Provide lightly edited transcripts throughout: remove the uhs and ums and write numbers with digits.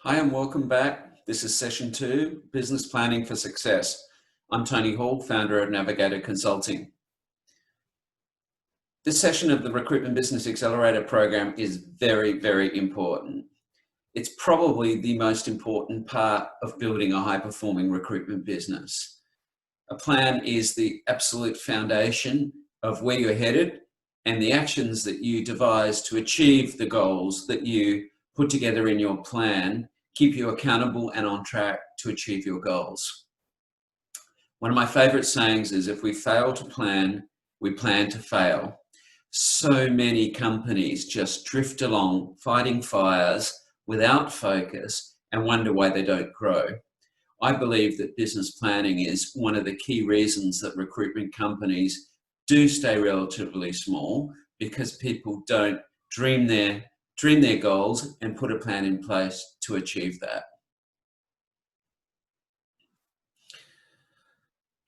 Hi and welcome back. This is session 2, Business Planning for Success. I'm Tony Hall, founder of Navigator Consulting. This session of the Recruitment Business Accelerator program is very, very important. It's probably the most important part of building a high-performing recruitment business. A plan is the absolute foundation of where you're headed and the actions that you devise to achieve the goals that you put together in your plan keep you accountable and on track to achieve your goals. One of my favorite sayings is, if we fail to plan, we plan to fail. So many companies just drift along fighting fires without focus and wonder why they don't grow. I believe that business planning is one of the key reasons that recruitment companies do stay relatively small, because people don't dream their goals and put a plan in place to achieve that.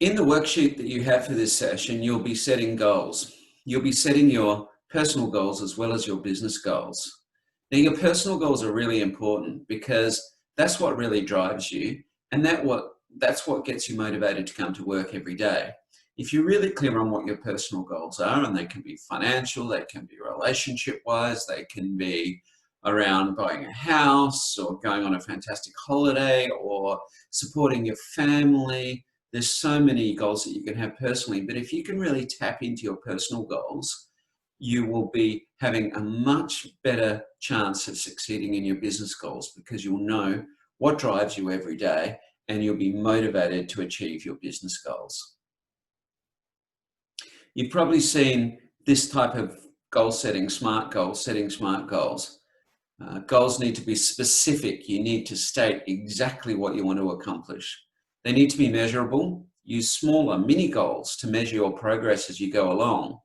In the worksheet that you have for this session, you'll be setting goals. You'll be setting your personal goals as well as your business goals. Now, your personal goals are really important because that's what really drives you, and that's what gets you motivated to come to work every day. If you're really clear on what your personal goals are, and they can be financial, they can be relationship-wise, they can be around buying a house or going on a fantastic holiday or supporting your family. There's so many goals that you can have personally, but if you can really tap into your personal goals, you will be having a much better chance of succeeding in your business goals, because you'll know what drives you every day and you'll be motivated to achieve your business goals. You've probably seen this type of goal setting, SMART goals, setting SMART goals. Goals need to be specific. You need to state exactly what you want to accomplish. They need to be measurable. Use smaller mini goals to measure your progress as you go along.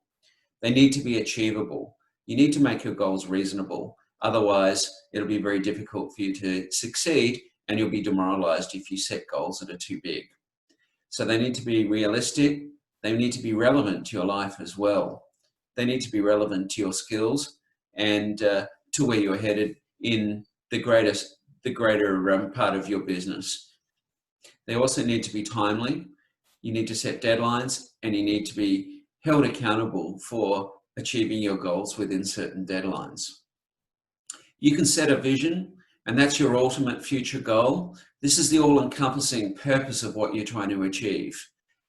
They need to be achievable. You need to make your goals reasonable. Otherwise, it'll be very difficult for you to succeed, and you'll be demoralized if you set goals that are too big. So they need to be realistic. They need to be relevant to your life as well. They need to be relevant to your skills and to where you're headed in the greater part of your business. They also need to be timely. You need to set deadlines, and you need to be held accountable for achieving your goals within certain deadlines. You can set a vision, and that's your ultimate future goal. This is the all-encompassing purpose of what you're trying to achieve.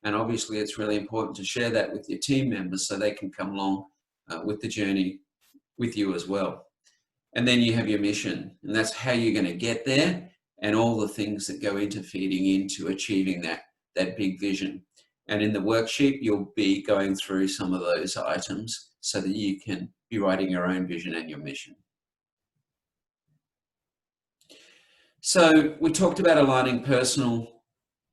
And obviously, it's really important to share that with your team members so they can come along with the journey with you as well. And then you have your mission, and that's how you're going to get there and all the things that go into feeding into achieving that big vision. And in the worksheet, you'll be going through some of those items so that you can be writing your own vision and your mission. So we talked about aligning personal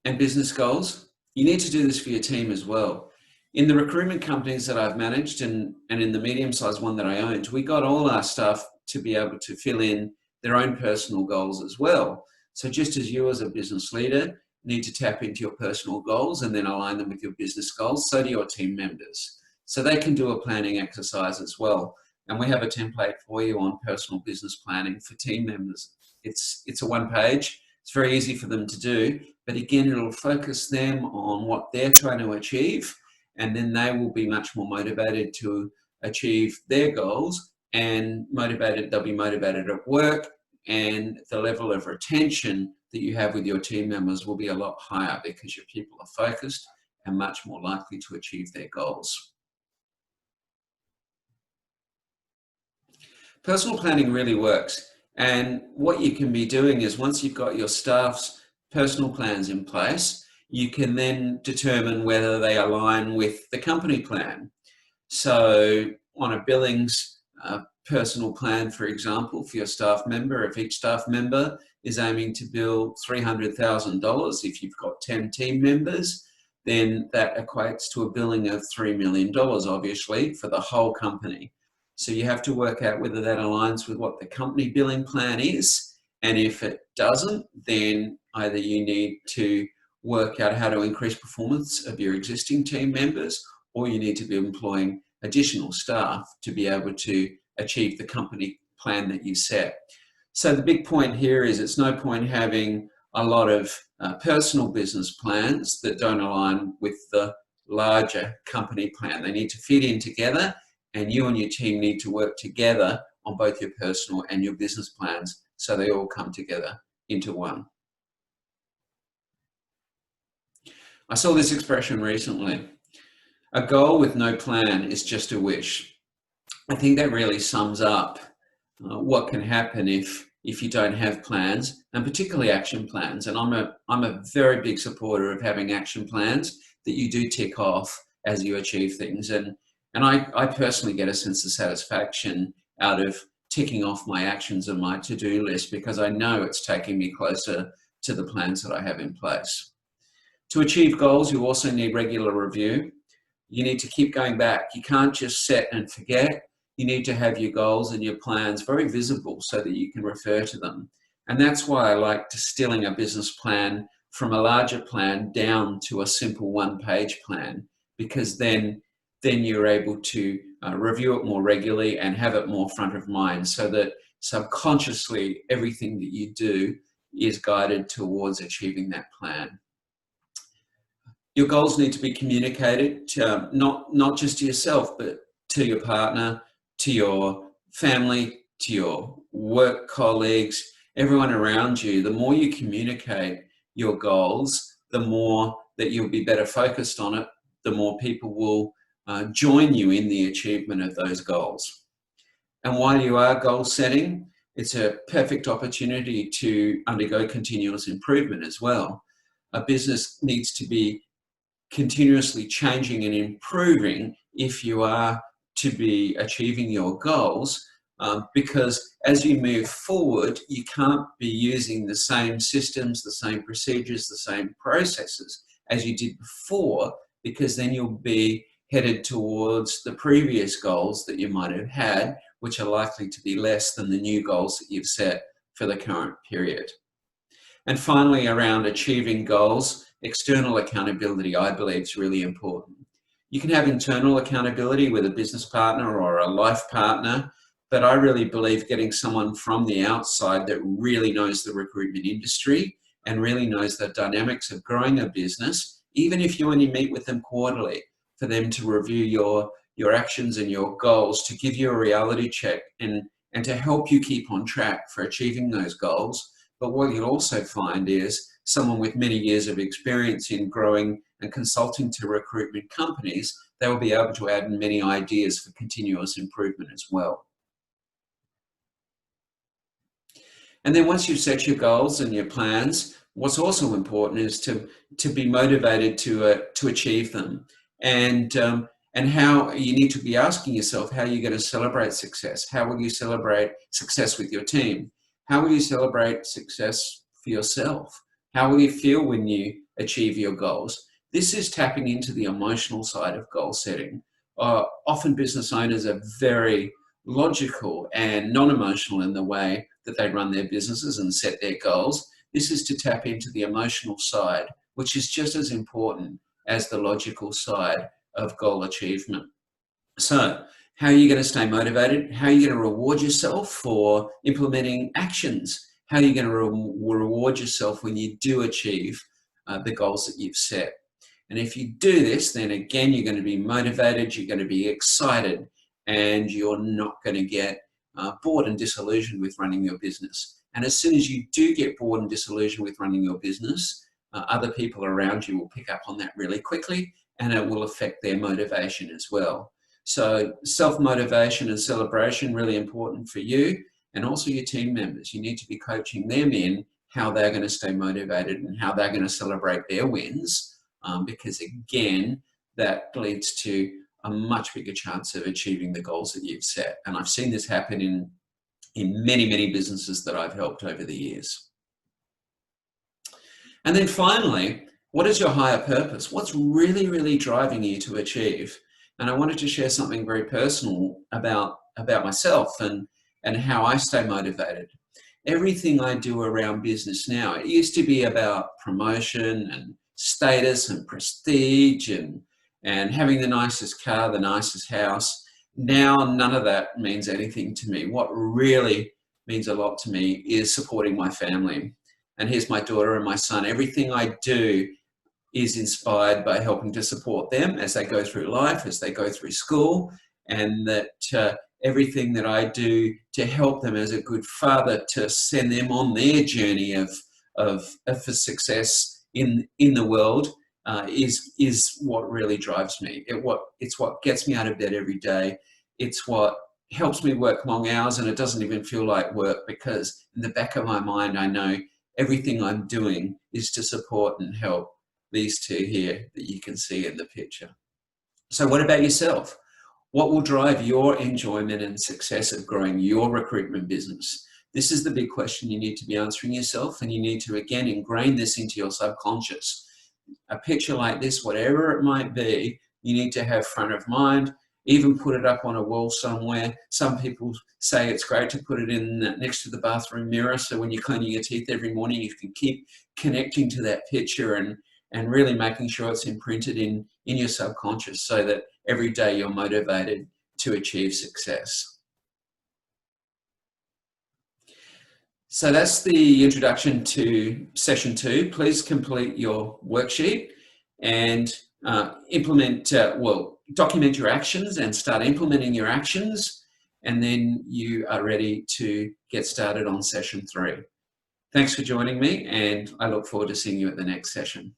and business goals. You need to do this for your team as well. In the recruitment companies that I've managed and in the medium-sized one that I owned, we got all our staff to be able to fill in their own personal goals as well. So just as you as a business leader need to tap into your personal goals and then align them with your business goals, so do your team members. So they can do a planning exercise as well. And we have a template for you on personal business planning for team members. It's a one page. It's very easy for them to do, but again, it'll focus them on what they're trying to achieve, and then they will be much more motivated to achieve their goals, and they'll be motivated at work, and the level of retention that you have with your team members will be a lot higher because your people are focused and much more likely to achieve their goals. Personal planning really works. And what you can be doing is, once you've got your staff's personal plans in place, you can then determine whether they align with the company plan. So on a billings personal plan, for example, for your staff member, if each staff member is aiming to bill $300,000, if you've got 10 team members, then that equates to a billing of $3 million, obviously, for the whole company. So you have to work out whether that aligns with what the company billing plan is. And if it doesn't, then either you need to work out how to increase performance of your existing team members, or you need to be employing additional staff to be able to achieve the company plan that you set. So the big point here is it's no point having a lot of personal business plans that don't align with the larger company plan. They need to fit in together, and you and your team need to work together on both your personal and your business plans so they all come together into one. I saw this expression recently: a goal with no plan is just a wish. I think that really sums up what can happen if you don't have plans, and particularly action plans. And I'm a very big supporter of having action plans that you do tick off as you achieve things. And I personally get a sense of satisfaction out of ticking off my actions on my to-do list, because I know it's taking me closer to the plans that I have in place. To achieve goals, you also need regular review. You need to keep going back. You can't just set and forget. You need to have your goals and your plans very visible so that you can refer to them. And that's why I like distilling a business plan from a larger plan down to a simple one-page plan, because then you're able to review it more regularly and have it more front of mind, so that subconsciously everything that you do is guided towards achieving that plan. Your goals need to be communicated to, not just to yourself, but to your partner, to your family, to your work colleagues, everyone around you. The more you communicate your goals, the more that you'll be better focused on it, the more people will join you in the achievement of those goals. And while you are goal setting, it's a perfect opportunity to undergo continuous improvement as well. A business needs to be continuously changing and improving if you are to be achieving your goals, because as you move forward, you can't be using the same systems, the same procedures, the same processes as you did before, because then you'll be headed towards the previous goals that you might have had, which are likely to be less than the new goals that you've set for the current period. And finally, around achieving goals, external accountability, I believe, is really important. You can have internal accountability with a business partner or a life partner, but I really believe getting someone from the outside that really knows the recruitment industry and really knows the dynamics of growing a business, even if you only meet with them quarterly, for them to review your actions and your goals, to give you a reality check and to help you keep on track for achieving those goals. But what you'll also find is someone with many years of experience in growing and consulting to recruitment companies. They will be able to add many ideas for continuous improvement as well. And then once you've set your goals and your plans, what's also important is to be motivated to achieve them. And how you need to be asking yourself how you're going to celebrate success. How will you celebrate success with your team? How will you celebrate success for yourself? How will you feel when you achieve your goals? This is tapping into the emotional side of goal setting. Often business owners are very logical and non-emotional in the way that they run their businesses and set their goals. This is to tap into the emotional side, which is just as important as the logical side of goal achievement. So, how are you going to stay motivated? How are you going to reward yourself for implementing actions? How are you going to reward yourself when you do achieve the goals that you've set? And if you do this, then again, you're going to be motivated, you're going to be excited, and you're not going to get bored and disillusioned with running your business. And as soon as you do get bored and disillusioned with running your business, other people around you will pick up on that really quickly, and it will affect their motivation as well. So self-motivation and celebration, really important for you, and also your team members. You need to be coaching them in how they're going to stay motivated and how they're going to celebrate their wins, because again, that leads to a much bigger chance of achieving the goals that you've set. And I've seen this happen in many, many businesses that I've helped over the years. And then finally, what is your higher purpose? What's really, really driving you to achieve? And I wanted to share something very personal about myself and how I stay motivated. Everything I do around business now, it used to be about promotion and status and prestige and having the nicest car, the nicest house. Now, none of that means anything to me. What really means a lot to me is supporting my family. And here's my daughter and my son. Everything I do is inspired by helping to support them as they go through life, as they go through school, and that everything that I do to help them as a good father, to send them on their journey of for success in the world, is what really drives me. It's what gets me out of bed every day. It's what helps me work long hours, and it doesn't even feel like work, because in the back of my mind I know everything I'm doing is to support and help these two here that you can see in the picture. So what about yourself? What will drive your enjoyment and success of growing your recruitment business? This is the big question you need to be answering yourself, and you need to, again, ingrain this into your subconscious. A picture like this, whatever it might be, you need to have front of mind. Even put it up on a wall somewhere. Some people say it's great to put it in next to the bathroom mirror, so when you're cleaning your teeth every morning, you can keep connecting to that picture and really making sure it's imprinted in your subconscious, so that every day you're motivated to achieve success. So that's the introduction to session 2. Please complete your worksheet and document your actions and start implementing your actions, and then you are ready to get started on session 3. Thanks for joining me, and I look forward to seeing you at the next session.